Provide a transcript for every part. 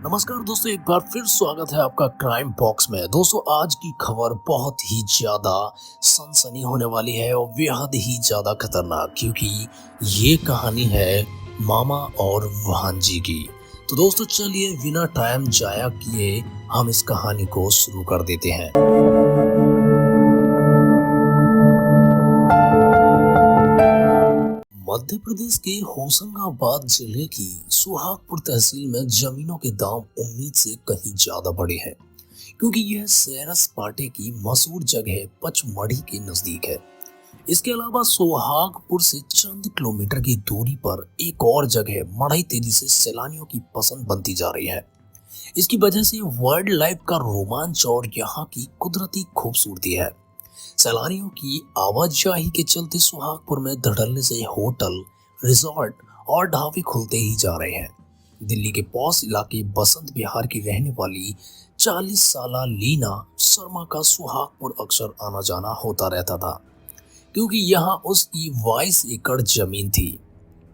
नमस्कार दोस्तों, एक बार फिर स्वागत है आपका क्राइम बॉक्स में। दोस्तों, आज की खबर बहुत ही ज्यादा सनसनी होने वाली है और बेहद ही ज्यादा खतरनाक, क्योंकि ये कहानी है मामा और भांजी की। तो दोस्तों, चलिए बिना टाइम जाया किए हम इस कहानी को शुरू कर देते हैं। मध्य प्रदेश के होशंगाबाद जिले की सुहागपुर तहसील में जमीनों के दाम उम्मीद से कहीं ज्यादा बढ़े हैं, क्योंकि यह सैरस पाटे की मशहूर जगह पचमढ़ी के नजदीक है। इसके अलावा सुहागपुर से चंद किलोमीटर की दूरी पर एक और जगह मढ़ई तेजी से सैलानियों की पसंद बनती जा रही है। इसकी वजह से वाइल्ड लाइफ का रोमांच और यहाँ की कुदरती खूबसूरती है। सैलानियों की आवाजाही के चलते सुहागपुर में धड़ल्ले से होटल, रिजॉर्ट और ढाबे खुलते ही जा रहे हैं। दिल्ली के पॉश इलाके बसंत विहार की रहने वाली 40 साला लीना शर्मा का सुहागपुर अक्सर आना जाना होता रहता था, क्योंकि यहाँ उसकी 22 एकड़ जमीन थी,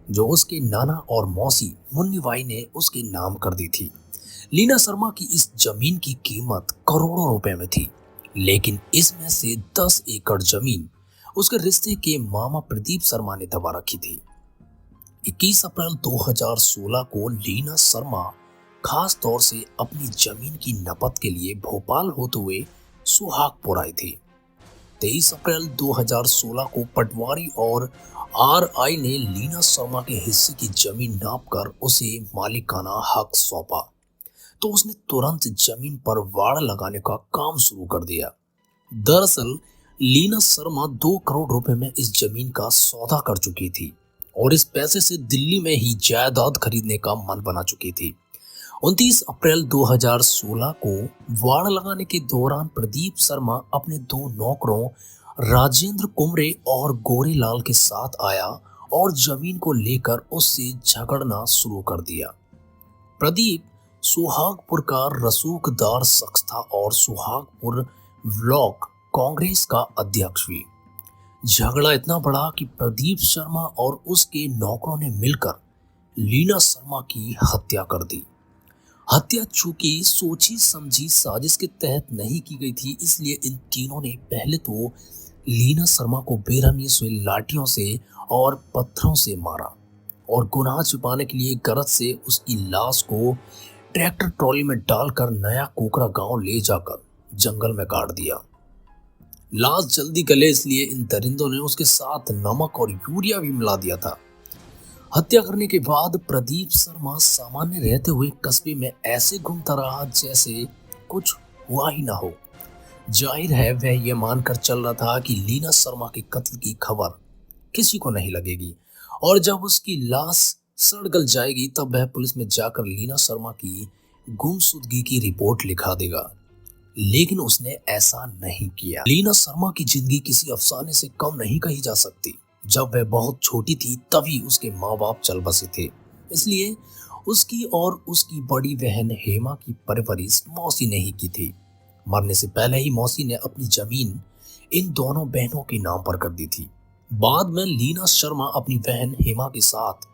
जो उसके नाना और मौसी मुन्नी बाई ने उसके नाम कर दी थी। लीना शर्मा की इस जमीन की कीमत करोड़ों रुपए में थी, लेकिन इसमें से 10 एकड़ जमीन उसके रिश्ते के मामा प्रदीप शर्मा ने दबा रखी थी। 21 अप्रैल 2016 को लीना शर्मा खास तौर से अपनी जमीन की नपत के लिए भोपाल होते हुए सुहागपुर आई थी। 23 अप्रैल 2016 को पटवारी और आरआई ने लीना शर्मा के हिस्से की जमीन नापकर उसे मालिकाना हक सौंपा, तो उसने तुरंत जमीन पर वाड़ लगाने का काम शुरू कर दिया। दरअसल लीना शर्मा 2 करोड़ रुपए में इस जमीन का सौदा कर चुकी थी और इस पैसे से दिल्ली में ही जायदाद खरीदने का मन बना चुकी थी। 29 अप्रैल 2016 को वाड़ लगाने के दौरान प्रदीप शर्मा अपने 2 नौकरों राजेंद्र कुमरे और गोरेलाल के साथ आया और जमीन को लेकर उससे झगड़ना शुरू कर दिया। प्रदीप सुहागपुर का रसूखदार शख्स था और सुहागपुर ब्लॉक कांग्रेस का अध्यक्ष भी। झगड़ा इतना बड़ा कि प्रदीप शर्मा और उसके नौकरों ने मिलकर लीना शर्मा की हत्या कर दी। हत्या चूंकि सोची समझी साजिश के तहत नहीं की गई थी, इसलिए इन तीनों ने पहले तो लीना शर्मा को बेरहमी से लाठियों से और पत्थरों से मारा और गुनाह छिपाने के लिए गरज से उसकी लाश को ट्रैक्टर ट्रॉली में डालकर नया कोकरा गांव ले जाकर जंगल में गाड़ दिया। लाश जल्दी गले इसलिए इन दरिंदों ने उसके साथ नमक और यूरिया भी मिला दिया था। हत्या करने के बाद प्रदीप शर्मा सामान्य रहते हुए कस्बे में ऐसे घूमता रहा जैसे कुछ हुआ ही ना हो। जाहिर है वह यह मानकर चल रहा था कि लीना शर्मा के कत्ल की खबर किसी को नहीं लगेगी और जब उसकी लाश सड़ गल जाएगी तब वह पुलिस में जाकर लीना शर्मा की गुमशुदगी की रिपोर्ट लिखा देगा। लेकिन उसने ऐसा नहीं किया। लीना शर्मा की जिंदगी किसी अफसाने से कम नहीं कही जा सकती। जब वह बहुत छोटी थी तभी उसके माँ बाप चल बसे थे, इसलिए उसकी और उसकी बड़ी बहन हेमा की परवरिश मौसी ने ही की थी। मरने से पहले ही मौसी ने अपनी जमीन इन दोनों बहनों के नाम पर कर दी थी। बाद में लीना शर्मा अपनी बहन हेमा के साथ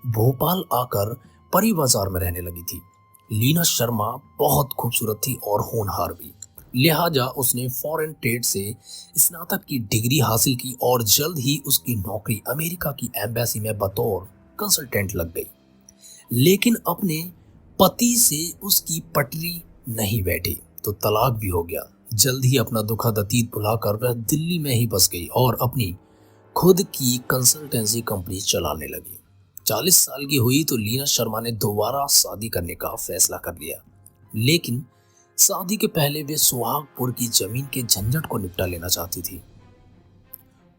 भोपाल आकर परी बाजार में रहने लगी थी। लीना शर्मा बहुत खूबसूरत थी और होनहार भी, लिहाजा उसने फॉरेन ट्रेड से स्नातक की डिग्री हासिल की और जल्द ही उसकी नौकरी अमेरिका की एम्बेसी में बतौर कंसल्टेंट लग गई। लेकिन अपने पति से उसकी पटरी नहीं बैठी तो तलाक भी हो गया। जल्द ही अपना दुखद अतीत भुलाकर वह दिल्ली में ही बस गई और अपनी खुद की कंसल्टेंसी कंपनी चलाने लगी। 40 साल की हुई तो लीना शर्मा ने दोबारा शादी करने का फैसला कर लिया, लेकिन शादी के पहले वे सुहागपुर की जमीन के झंझट को निपटा लेना चाहती थी।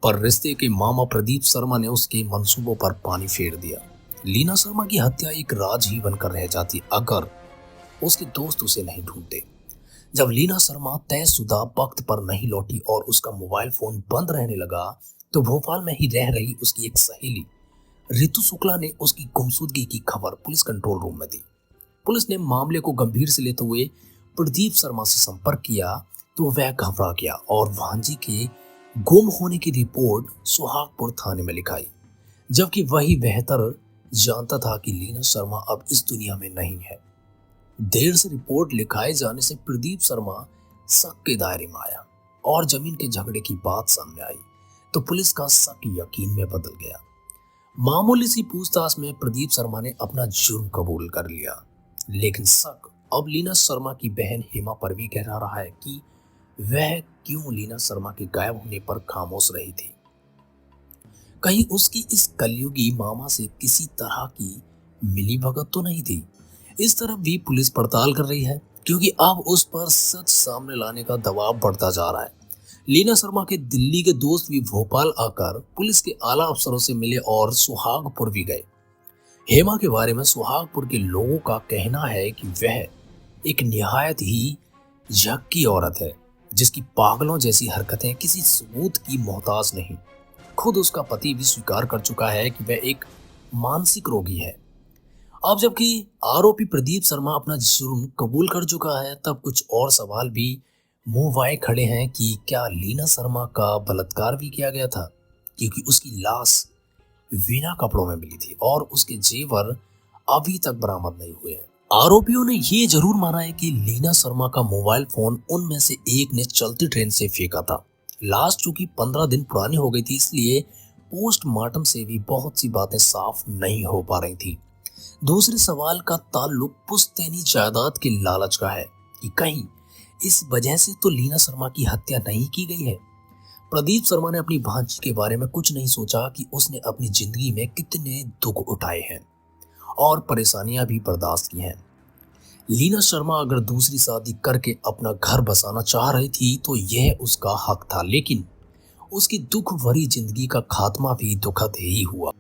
पर रिश्ते के मामा प्रदीप शर्मा ने उसके मंसूबों पर पानी फेर दिया। लीना शर्मा की हत्या एक राज ही बनकर रह जाती अगर उसके दोस्त उसे नहीं ढूंढते। जब लीना शर्मा तयशुदा वक्त पर नहीं लौटी और उसका मोबाइल फोन बंद रहने लगा तो भोपाल में ही रह रही उसकी एक सहेली रितु शुक्ला ने उसकी गुमशुदगी की खबर पुलिस कंट्रोल रूम में दी। पुलिस ने मामले को गंभीर से लेते हुए प्रदीप शर्मा से संपर्क किया तो वह घबरा गया और भांजी के गुम होने की रिपोर्ट सुहागपुर थाने में लिखाई, जबकि वही बेहतर जानता था कि लीना शर्मा अब इस दुनिया में नहीं है। देर से रिपोर्ट लिखाए जाने से प्रदीप शर्मा शक के दायरे में आया और जमीन के झगड़े की बात सामने आई तो पुलिस का शक यकीन में बदल गया। मामूली सी पूछताछ में प्रदीप शर्मा ने अपना जुर्म कबूल कर लिया, लेकिन शक अब लीना शर्मा की बहन हेमा पर भी गहरा रहा है कि वह क्यों लीना शर्मा के गायब होने पर खामोश रही थी। कहीं उसकी इस कलयुगी मामा से किसी तरह की मिलीभगत तो नहीं थी। इस तरफ भी पुलिस पड़ताल कर रही है, क्योंकि अब उस पर सच सामने लाने का दबाव बढ़ता जा रहा है। लीना शर्मा के दिल्ली के दोस्त भी भोपाल आकर पुलिस के आला अफसरों से मिले और सुहागपुर भी गए। हेमा के बारे में सुहागपुर के लोगों का कहना है कि वह एक निहायत ही झक्की औरत है, जिसकी पागलों जैसी हरकतें किसी सबूत की मोहताज नहीं। खुद उसका पति भी स्वीकार कर चुका है कि वह एक मानसिक रोगी है। अब जबकि आरोपी प्रदीप शर्मा अपना जुर्म कबूल कर चुका है, तब कुछ और सवाल भी मुंह वाए खड़े हैं कि क्या लीना शर्मा का बलात्कार भी किया गया था, क्योंकि उसकी लाश बिना कपड़ों में मिली थी और उसके जेवर अभी तक बरामद नहीं हुए हैं। आरोपियों ने ये जरूर माना है कि लीना शर्मा का मोबाइल फोन उनमें से एक ने चलती ट्रेन से फेंका था। लाश चूंकि 15 दिन पुरानी हो गई थी, इसलिए पोस्टमार्टम से भी बहुत सी बातें साफ नहीं हो पा रही थी। दूसरे सवाल का ताल्लुक पुश्तैनी जायदाद के लालच का है कि कहीं इस वजह से तो लीना शर्मा की हत्या नहीं की गई है। प्रदीप शर्मा ने अपनी भांजी के बारे में कुछ नहीं सोचा कि उसने अपनी जिंदगी में कितने दुख उठाए हैं और परेशानियां भी बर्दाश्त की हैं। लीना शर्मा अगर दूसरी शादी करके अपना घर बसाना चाह रही थी तो यह उसका हक था, लेकिन उसकी दुख भरी जिंदगी का खात्मा भी दुखद ही हुआ।